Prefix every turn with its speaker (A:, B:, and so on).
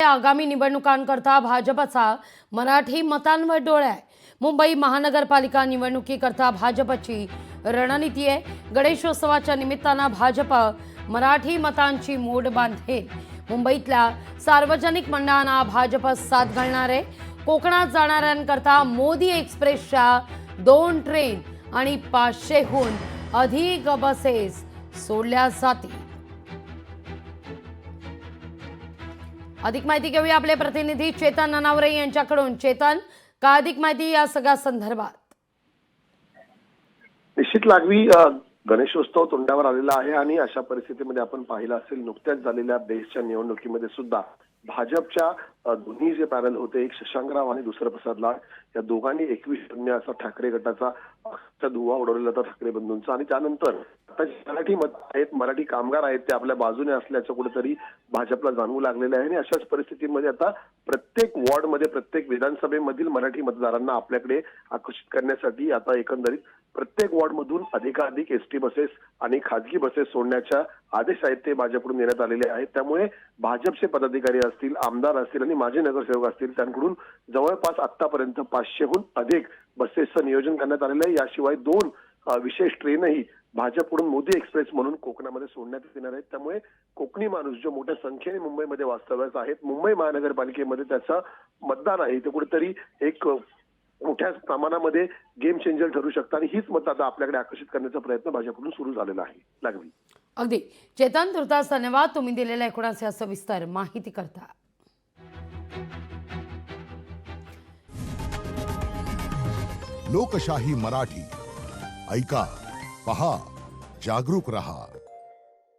A: आगामी निवडणुकांकरता भाजपचा मराठी मतांवर डोळा आहे। मुंबई महानगरपालिका निवडणुकीकरता भाजपची रणनीती आहे। गणेशोत्सवाच्या निमित्तानं भाजप मराठी मतांची मोड बांधेल। मुंबईतल्या सार्वजनिक मंडळांना भाजप साथ घालणार आहे। कोकणात जाणाऱ्यांकरता मोदी एक्सप्रेसच्या 2 ट्रेन आणि 500हून अधिक बसेस सोडल्या जातील। अधिक माहिती घेऊया आपले प्रतिनिधी चेतन ननावरे यांच्याकडून। चेतन, काय अधिक माहिती या सगळ्या संदर्भात?
B: निश्चित लागवी गणेशोत्सव तोंडावर आलेला आहे आणि अशा परिस्थितीमध्ये आपण पाहिलं असेल नुकत्याच झालेल्या बेस्टच्या निवडणुकीमध्ये सुद्धा भाजपच्या दोन्ही जे पॅनल होते, एक शशांकराव आणि दुसरं प्रसाद लाड, या दोघांनी 21-0 असा ठाकरे गटाचा धुव्वा उडवलेला होता ठाकरे बंधूंचा। आणि त्यानंतर आता मराठी मत आहेत, मराठी कामगार आहेत, ते आपल्या बाजूने असल्याचं कुठेतरी भाजपला जाणवू लागलेलं आहे। आणि अशाच परिस्थितीमध्ये आता प्रत्येक वॉर्डमध्ये, प्रत्येक विधानसभेमधील मराठी मतदारांना आपल्याकडे आकर्षित करण्यासाठी आता एकंदरीत प्रत्येक वॉर्डमधून अधिकाधिक एसटी बसेस आणि खाजगी बसेस सोडण्याच्या आदेश आहेत ते भाजपकडून देण्यात आलेले आहेत। त्यामुळे भाजपचे पदाधिकारी असतील, आमदार असतील आणि माजी नगरसेवक असतील, त्यांकडून जवळपास आतापर्यंत 500हून अधिक बसेसचं नियोजन करण्यात आलेलं आहे। याशिवाय 2 विशेष ट्रेनही भाजपकडून मोदी एक्सप्रेस म्हणून कोकणामध्ये सोडण्यात येणार आहेत। त्यामुळे कोकणी माणूस जो मोठ्या संख्येने मुंबईमध्ये वास्तव्यास आहेत, मुंबई महानगरपालिकेमध्ये त्याचं मतदान आहे ते कुठेतरी एक मोठ्या प्रमाणामध्ये गेम चेंजर ठरू शकतं आणि हीच मतं आता आपल्याकडे आकर्षित करण्याचा प्रयत्न भाजपकडून सुरू झालेला आहे। लागवी
A: अगदी चेतन, तुर्तास धन्यवाद तुम्ही दिलेल्या एकूणाचे सविस्तर माहिती करता।
C: लोकशाही मराठी ऐका, पहा, जागरूक रहा।